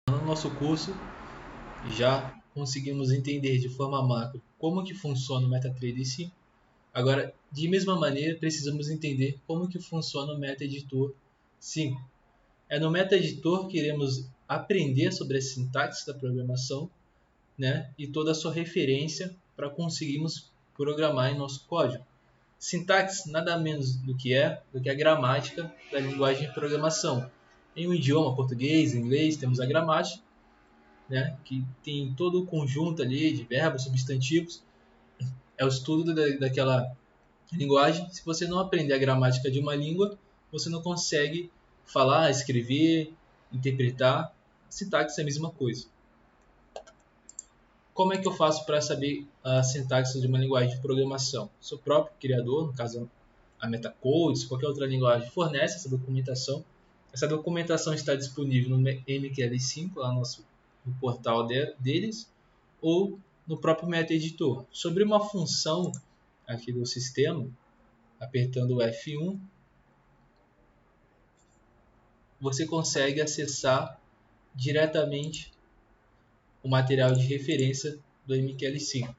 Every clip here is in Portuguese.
No nosso curso já conseguimos entender de forma macro como que funciona o MetaTrader 5. Agora, de mesma maneira, precisamos entender como que funciona o MetaEditor 5. No MetaEditor que iremos aprender sobre a sintaxe da programação, né, e toda a sua referência para conseguirmos programar em nosso código. Sintaxe nada menos do que a gramática da linguagem de programação. Em um idioma português, inglês, temos a gramática, né, que tem todo o conjunto ali de verbos, substantivos. É o estudo daquela linguagem. Se você não aprender a gramática de uma língua, você não consegue falar, escrever, interpretar. Sintaxe é a mesma coisa. Como é que eu faço para saber a sintaxe de uma linguagem de programação? Sou o próprio criador, no caso a Metacodes, qualquer outra linguagem, fornece essa documentação. Essa documentação está disponível no MQL5, lá no portal deles, ou no próprio MetaEditor. Sobre uma função aqui do sistema, apertando o F1, você consegue acessar diretamente o material de referência do MQL5.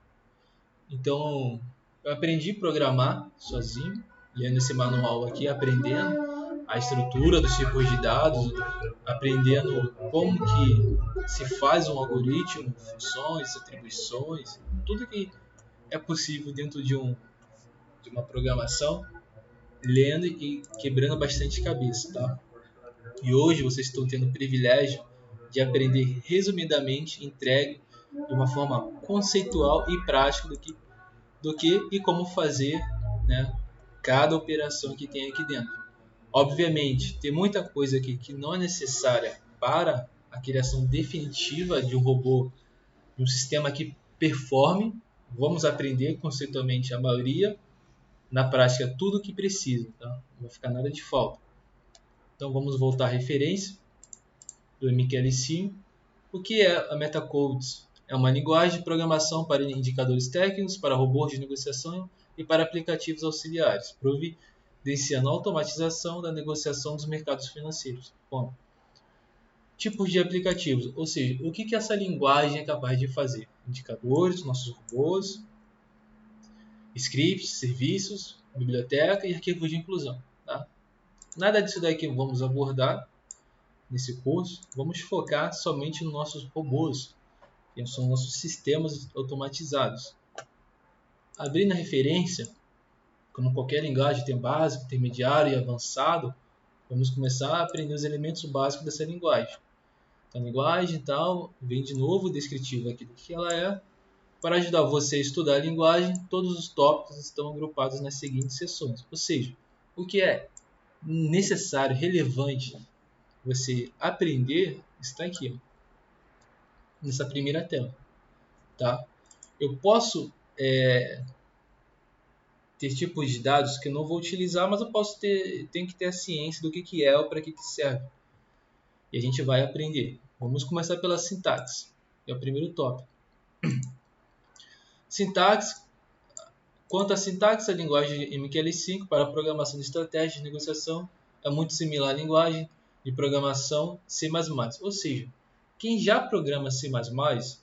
Então, eu aprendi a programar sozinho, lendo esse manual aqui, aprendendo a estrutura dos tipos de dados, aprendendo como que se faz um algoritmo, funções, atribuições, tudo que é possível dentro de uma programação, lendo e quebrando bastante cabeça, tá? E hoje vocês estão tendo o privilégio de aprender resumidamente, entregue de uma forma conceitual e prática do que e como fazer, né, cada operação que tem aqui dentro. Obviamente, tem muita coisa aqui que não é necessária para a criação definitiva de um robô, de um sistema que performe. Vamos aprender conceitualmente a maioria, na prática tudo o que precisa, tá? Não vai ficar nada de falta. Então vamos voltar à referência do MQL5. O que é a Metacodes? É uma linguagem de programação para indicadores técnicos, para robôs de negociação e para aplicativos auxiliares, providenciando a automatização da negociação dos mercados financeiros. Bom, tipos de aplicativos, ou seja, o que essa linguagem é capaz de fazer? Indicadores, nossos robôs, scripts, serviços, biblioteca e arquivos de inclusão. Tá? Nada disso daqui vamos abordar nesse curso. Vamos focar somente nos nossos robôs, que são nossos sistemas automatizados. Abrindo a referência, como qualquer linguagem tem básico, intermediário e avançado, vamos começar a aprender os elementos básicos dessa linguagem. Então, a linguagem tal, vem de novo o descritivo aqui do que ela é. Para ajudar você a estudar a linguagem, todos os tópicos estão agrupados nas seguintes seções. Ou seja, o que é necessário, relevante você aprender está aqui, ó, nessa primeira tela. Tá? Eu posso ter tipos de dados que eu não vou utilizar, mas eu tenho que ter a ciência do que é ou para que serve. E a gente vai aprender. Vamos começar pela sintaxe, que é o primeiro tópico. Sintaxe. Quanto à sintaxe, a linguagem MQL5 para a programação de estratégias de negociação é muito similar à linguagem de programação C++. Ou seja, quem já programa C++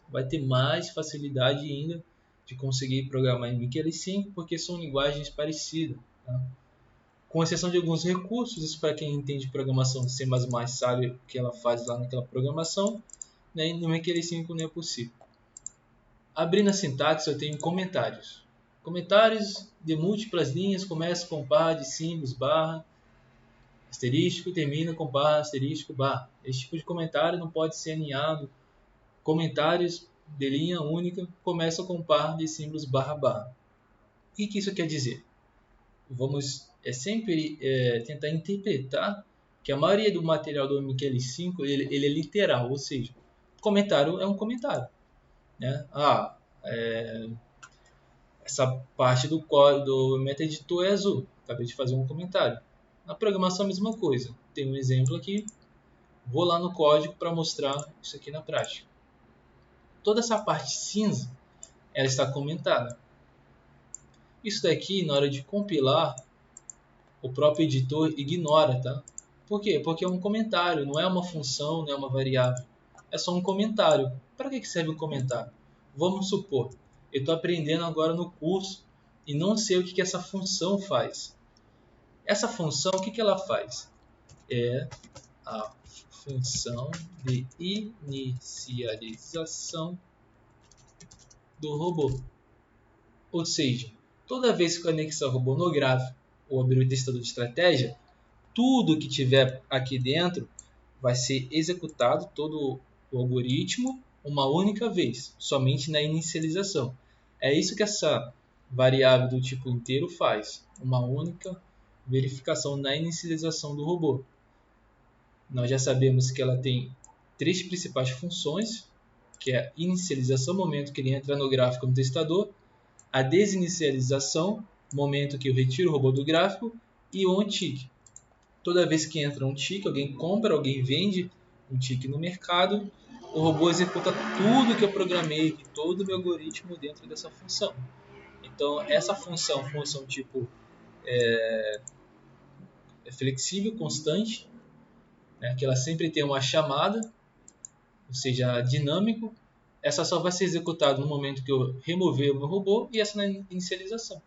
vai ter mais facilidade ainda de conseguir programar em MQL5, porque são linguagens parecidas. Tá? Com exceção de alguns recursos, isso para quem entende programação de C++ sabe o que ela faz lá naquela programação, né? No MQL5 não é possível. Abrindo a sintaxe, eu tenho comentários. Comentários de múltiplas linhas começam com par de símbolos, barra, asterístico, termina com barra, asterístico, barra. Esse tipo de comentário não pode ser alinhado. Comentários de linha única começam com par de símbolos, barra, barra. O que isso quer dizer? Vamos sempre tentar interpretar que a maioria do material do MQL5 ele é literal, ou seja, comentário é um comentário. Né? Essa parte do código do MetaEditor é azul. Acabei de fazer um comentário. Na programação a mesma coisa. Tem um exemplo aqui. Vou lá no código para mostrar isso aqui na prática. Toda essa parte cinza, ela está comentada. Isso daqui, na hora de compilar, o próprio editor ignora, tá? Por quê? Porque é um comentário, não é uma função, não é uma variável. é só um comentário. Para que serve um comentário? Vamos supor, eu estou aprendendo agora no curso e não sei o que essa função faz. Essa função, o que ela faz? É a função de inicialização do robô. Ou seja, toda vez que eu anexar o robô no gráfico ou abrir o testador de estratégia, tudo que tiver aqui dentro vai ser executado, todo o algoritmo, uma única vez, somente na inicialização. É isso que essa variável do tipo inteiro faz, uma única verificação na inicialização do robô. Nós já sabemos que ela tem três principais funções, que é a inicialização, momento que ele entra no gráfico no testador, a desinicialização, momento que eu retiro o robô do gráfico, e o on-tick. Toda vez que entra um tick, alguém compra, alguém vende um tick no mercado, o robô executa tudo que eu programei, todo o meu algoritmo dentro dessa função. Então, essa função tipo é flexível, constante, né, que ela sempre tem uma chamada, ou seja, dinâmico. Essa só vai ser executada no momento que eu remover o meu robô e essa na inicialização.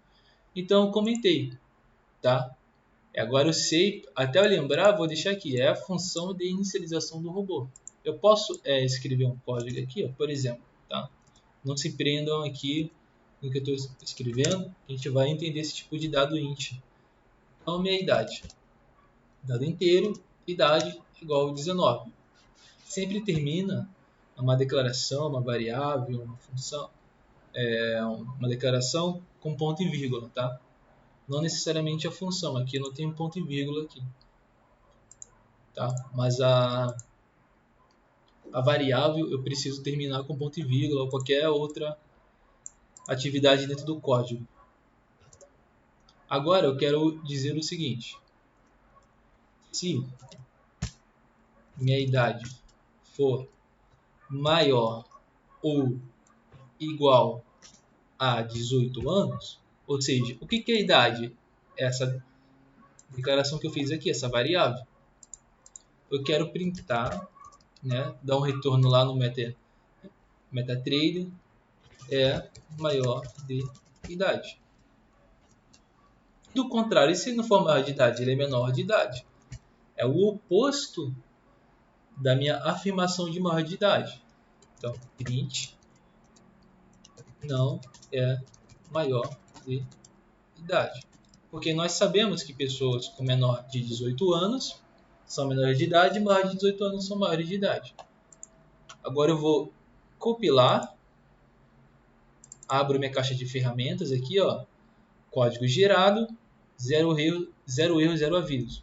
Então, eu comentei, tá? Agora eu sei, até eu lembrar, vou deixar aqui, é a função de inicialização do robô. Eu posso escrever um código aqui, ó, por exemplo, tá? Não se prendam aqui no que eu estou escrevendo, a gente vai entender esse tipo de dado int. Então, minha idade, dado inteiro, idade igual a 19. Sempre termina uma declaração, uma variável, uma função, uma declaração com ponto e vírgula, tá? Não necessariamente a função, aqui não tem ponto e vírgula aqui, tá? Mas a variável eu preciso terminar com ponto e vírgula ou qualquer outra atividade dentro do código. Agora eu quero dizer o seguinte: se minha idade for maior ou igual a 18 anos, ou seja, o que é a idade? Essa declaração que eu fiz aqui, essa variável. Eu quero printar, né, dar um retorno lá no MetaTrader, é maior de idade. Do contrário, e se não for maior de idade, ele é menor de idade. É o oposto da minha afirmação de maior de idade. Então, print não é maior de idade. Porque nós sabemos que pessoas com menor de 18 anos são menores de idade e maiores de 18 anos são maiores de idade. Agora eu vou compilar, abro minha caixa de ferramentas aqui, ó, código gerado, zero erro, zero aviso.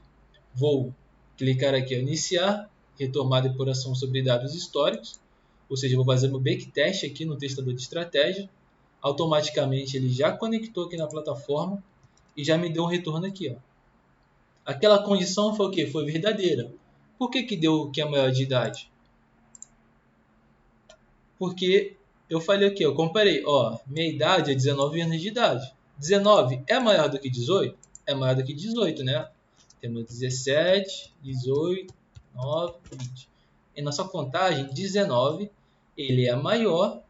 Vou clicar aqui em iniciar, retomar a depuração sobre dados históricos, ou seja, vou fazer meu backtest aqui no testador de estratégia. Automaticamente ele já conectou aqui na plataforma e já me deu um retorno aqui, ó. Aquela condição foi o quê? Foi verdadeira. Por que deu que é maior de idade? Porque eu falei aqui, eu comparei, ó, minha idade é 19 anos de idade. 19 é maior do que 18? É maior do que 18, né? Temos 17, 18, 9, 20. Em nossa contagem, 19 ele é maior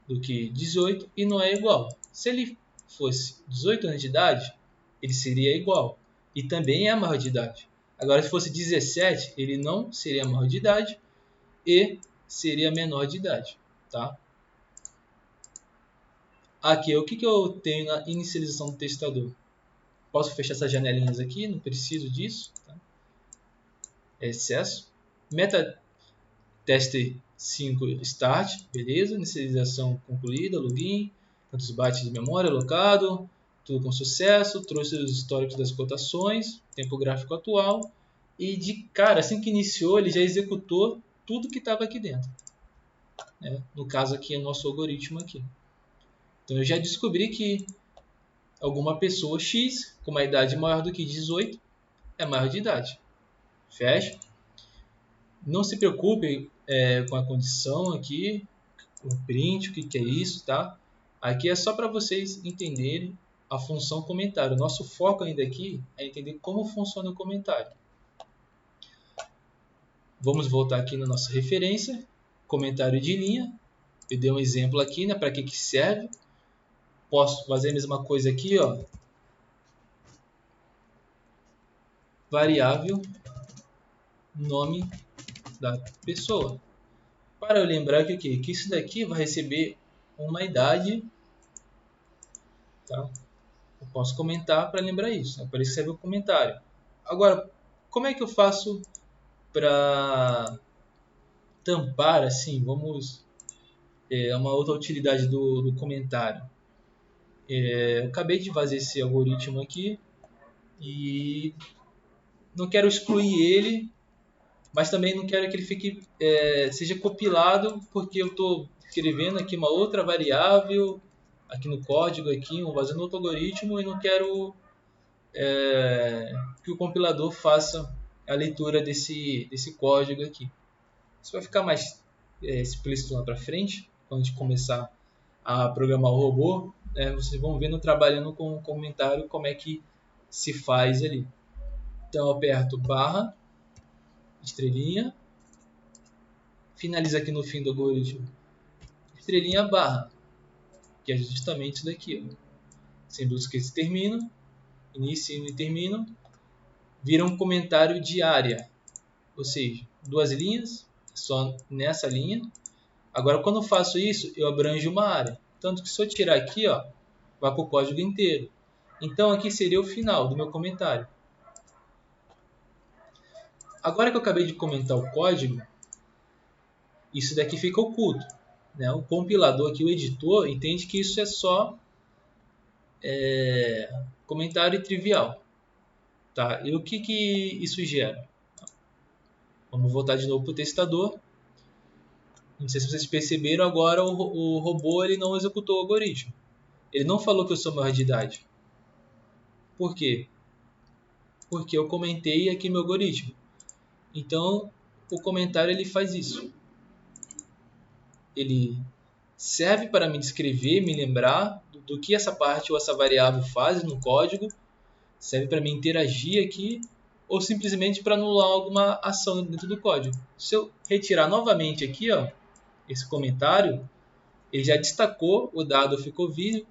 do que 18 e não é igual. Se ele fosse 18 anos de idade, ele seria igual. E também é maior de idade. Agora, se fosse 17, ele não seria maior de idade e seria menor de idade. Tá? Aqui, o que eu tenho na inicialização do testador? Posso fechar essas janelinhas aqui, não preciso disso. Tá? Excesso. Meta teste 5 start, beleza. Inicialização concluída, login. Quantos bytes de memória alocado, tudo com sucesso. Trouxe os históricos das cotações, tempo gráfico atual. E de cara, assim que iniciou, ele já executou tudo que estava aqui dentro. Né? No caso aqui é o nosso algoritmo aqui. Então eu já descobri que alguma pessoa X com uma idade maior do que 18 é maior de idade. Fecha. Não se preocupe com a condição aqui, com o print, o que é isso, tá? Aqui é só para vocês entenderem a função comentário. Nosso foco ainda aqui é entender como funciona o comentário. Vamos voltar aqui na nossa referência, comentário de linha. Eu dei um exemplo aqui, né, para que serve. Posso fazer a mesma coisa aqui, ó. Variável nome da pessoa. Para eu lembrar que o quê? Que isso daqui vai receber uma idade, tá? Eu posso comentar para lembrar isso, né? Para isso serve o comentário. Agora, como é que eu faço para tampar assim? Vamos, uma outra utilidade do comentário. Eu acabei de fazer esse algoritmo aqui e não quero excluir ele, mas também não quero que ele fique seja compilado, porque eu estou escrevendo aqui uma outra variável aqui no código aqui, fazendo outro algoritmo e não quero que o compilador faça a leitura desse código aqui. Isso vai ficar mais explícito lá para frente, quando a gente começar a programar o robô. Vocês vão vendo trabalhando com o comentário como é que se faz ali. Então eu aperto barra, estrelinha, finaliza aqui no fim do algoritmo, estrelinha barra, que é justamente isso daqui. Ó. Símbolos que se terminam, inicio e termino, vira um comentário de área, ou seja, 2 linhas, só nessa linha. Agora, quando eu faço isso, eu abranjo uma área. Tanto que se eu tirar aqui, ó, vai para o código inteiro. Então, aqui seria o final do meu comentário. Agora que eu acabei de comentar o código, isso daqui fica oculto. Né? O compilador aqui, o editor, entende que isso é só comentário trivial. Tá? E o que isso gera? Vamos voltar de novo para o testador. Não sei se vocês perceberam, agora o robô ele não executou o algoritmo. Ele não falou que eu sou maior de idade. Por quê? Porque eu comentei aqui meu algoritmo. Então, o comentário ele faz isso. Ele serve para me descrever, me lembrar do que essa parte ou essa variável faz no código, serve para me interagir aqui, ou simplesmente para anular alguma ação dentro do código. Se eu retirar novamente aqui, ó, esse comentário, ele já destacou, o dado ficou vivo,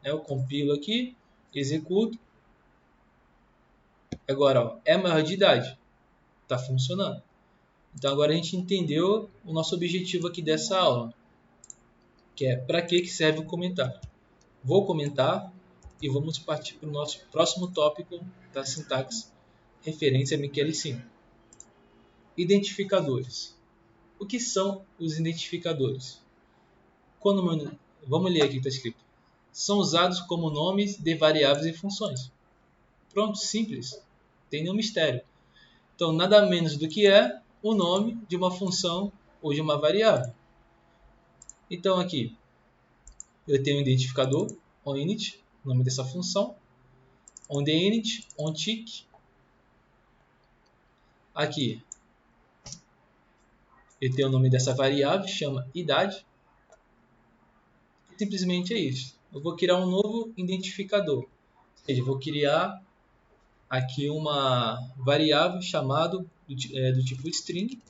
né? Eu compilo aqui, executo. Agora, ó, é maior de idade, está funcionando. Então agora a gente entendeu o nosso objetivo aqui dessa aula, que é para que serve o comentário. Vou comentar e vamos partir para o nosso próximo tópico da sintaxe referência MQL5. Identificadores. O que são os identificadores? Vamos ler aqui o que está escrito. São usados como nomes de variáveis e funções. Pronto, simples. Não tem nenhum mistério. Então, nada menos do que é o nome de uma função ou de uma variável. Então, aqui, eu tenho um identificador, onInit, nome dessa função, onTheInit, onTick. Aqui, eu tenho o nome dessa variável, chama idade. Simplesmente é isso. Eu vou criar um novo identificador. Ou seja, eu vou criar aqui uma variável chamado do tipo string,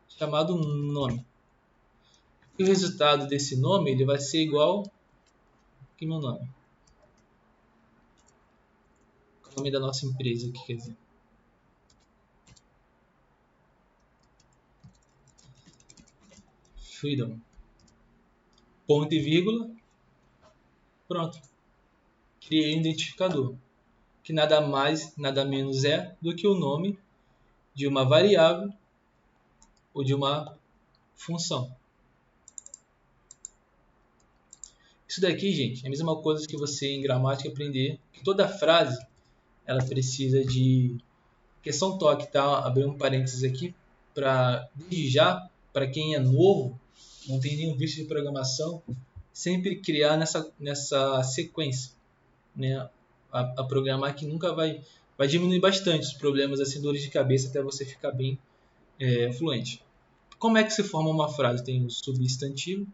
chamado nome. E o resultado desse nome ele vai ser igual que meu nome. O nome da nossa empresa aqui, quer dizer. Freedom. Ponto e vírgula. Pronto. Criei um identificador. Que nada mais, nada menos é do que o nome de uma variável ou de uma função. Isso daqui, gente, é a mesma coisa que você em gramática aprender que toda frase ela precisa de questão toque, tá? Abrir um parênteses aqui para desde já, para quem é novo, não tem nenhum vício de programação, sempre criar nessa sequência, né? A programar que nunca vai diminuir bastante os problemas, assim, dores de cabeça até você ficar bem fluente. Como é que se forma uma frase? Tem o substantivo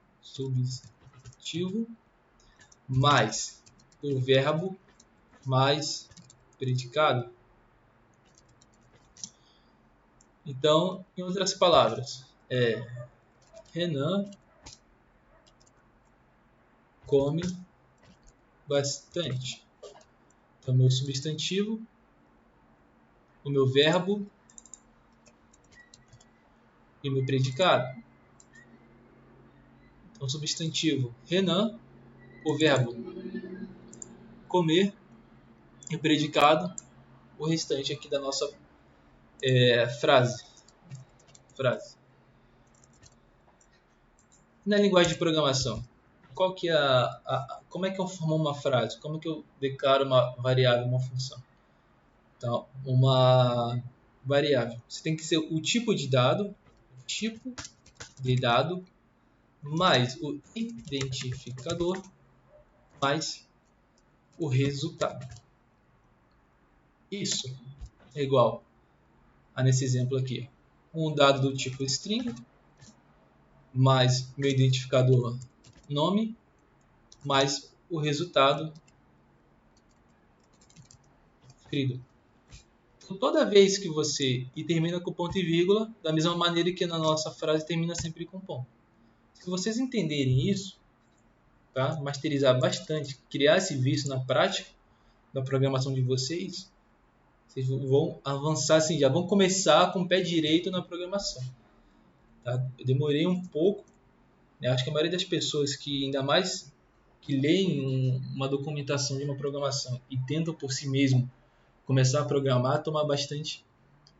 mais o verbo mais predicado. Então, em outras palavras, Renan come bastante. Então, meu substantivo, o meu verbo e o meu predicado. Então, substantivo Renan, o verbo comer e o predicado, o restante aqui da nossa frase. Na linguagem de programação, qual que é como é que eu formo uma frase? Como é que eu declaro uma variável, uma função? Então, uma variável. Você tem que ser o tipo de dado mais o identificador mais o resultado. Isso é igual a nesse exemplo aqui. Um dado do tipo string mais meu identificador nome mais o resultado escrito. Então, toda vez que você termina com ponto e vírgula, da mesma maneira que na nossa frase termina sempre com ponto. Se vocês entenderem isso, tá? Masterizar bastante, criar esse vício na prática da programação de vocês vão avançar assim, já vão começar com o pé direito na programação. Tá? Eu demorei um pouco, né? Acho que a maioria das pessoas que ainda mais que leem uma documentação de uma programação e tentam por si mesmo começar a programar, tomar bastante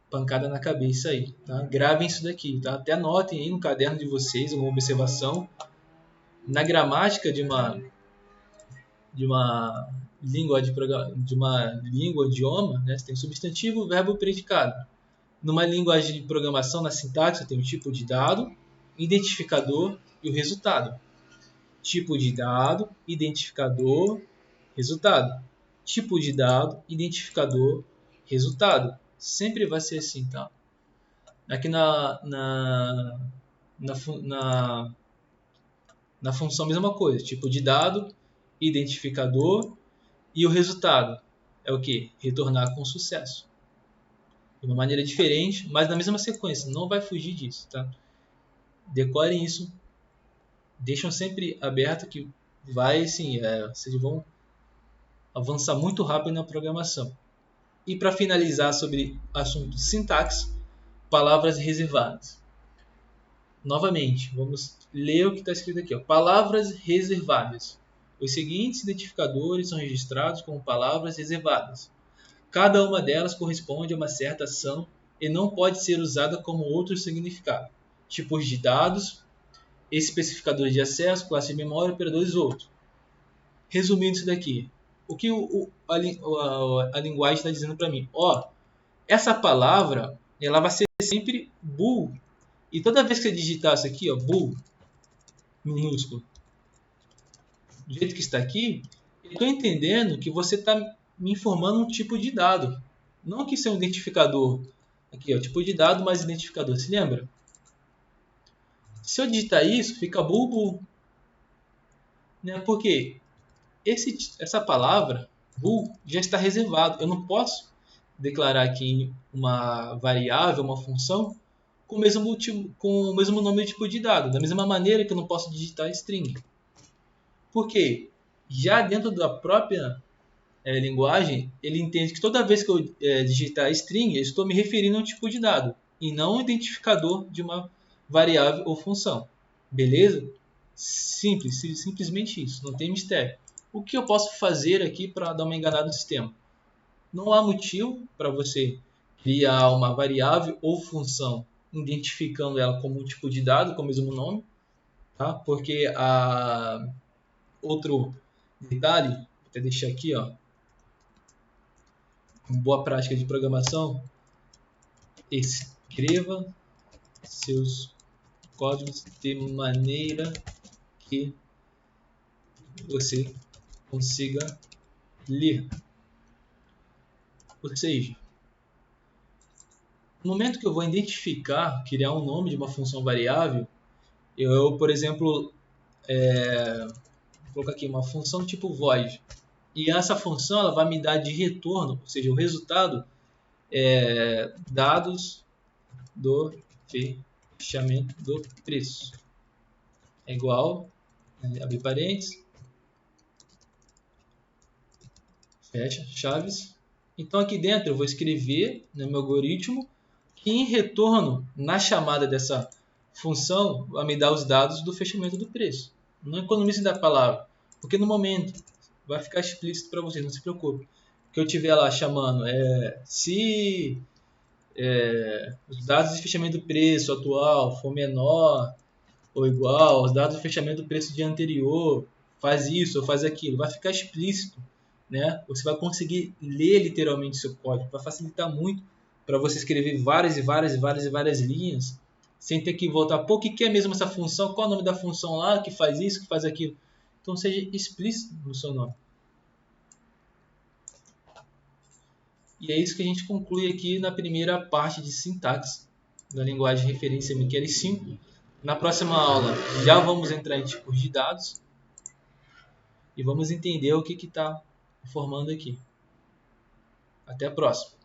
pancada na cabeça aí, tá? Gravem isso daqui, tá? Até anotem aí no caderno de vocês uma observação na gramática de uma língua idioma, né? Você tem substantivo, verbo, predicado. Numa linguagem de programação, na sintaxe, você tem o tipo de dado, identificador e o resultado. Tipo de dado, identificador, resultado. Tipo de dado, identificador, resultado. Sempre vai ser assim, tá? Aqui na função a mesma coisa. Tipo de dado, identificador e o resultado. É o que? Retornar com sucesso. De uma maneira diferente, mas na mesma sequência. Não vai fugir disso, tá? Decorem isso. Deixam sempre aberto que vai, sim, vocês vão avançar muito rápido na programação. E para finalizar sobre assunto sintaxe, palavras reservadas. Novamente, vamos ler o que está escrito aqui. Ó. Palavras reservadas. Os seguintes identificadores são registrados como palavras reservadas. Cada uma delas corresponde a uma certa ação e não pode ser usada como outro significado. Tipos de dados, especificadores de acesso, classe de memória, operadores outros. Resumindo isso daqui, o que a linguagem está dizendo para mim? Essa palavra ela vai ser sempre bool. E toda vez que você digitar isso aqui, bool, minúsculo, do jeito que está aqui, eu estou entendendo que você está me informando um tipo de dado. Não que isso é um identificador. Aqui, tipo de dado mais identificador. Se lembra? Se eu digitar isso, fica bool, bool. Né? Porque essa palavra, bool, já está reservado. Eu não posso declarar aqui uma variável, uma função, com o mesmo nome e tipo de dado. Da mesma maneira que eu não posso digitar string. Por quê? Já dentro da própria linguagem, ele entende que toda vez que eu digitar string, eu estou me referindo a um tipo de dado e não um identificador de uma variável ou função. Beleza? Simples, simplesmente isso, não tem mistério. O que eu posso fazer aqui para dar uma enganada no sistema? Não há motivo para você criar uma variável ou função identificando ela como um tipo de dado com o mesmo nome, tá? Porque outro detalhe, vou até deixar aqui, uma boa prática de programação, escreva seus códigos de maneira que você consiga ler. Ou seja, no momento que eu vou identificar, criar um nome de uma função variável, eu, por exemplo, vou colocar aqui uma função tipo void. E essa função ela vai me dar de retorno, ou seja, o resultado, dados do fechamento do preço é igual, abre parênteses, fecha, chaves. Então aqui dentro eu vou escrever no meu algoritmo que em retorno, na chamada dessa função, vai me dar os dados do fechamento do preço. Não economize da palavra, porque no momento vai ficar explícito para vocês, não se preocupe. Que eu estiver lá chamando se os dados de fechamento do preço atual for menor ou igual aos dados de fechamento do preço do dia anterior, faz isso ou faz aquilo, vai ficar explícito, né? Você vai conseguir ler literalmente seu código, vai facilitar muito para você escrever várias e várias e várias e várias linhas, sem ter que voltar, pô, o que é mesmo essa função? Qual é o nome da função lá que faz isso, que faz aquilo? Então seja explícito no seu nome. E é isso que a gente conclui aqui na primeira parte de sintaxe da linguagem de referência MQL5. Na próxima aula já vamos entrar em tipos de dados e vamos entender o que está formando aqui. Até a próxima!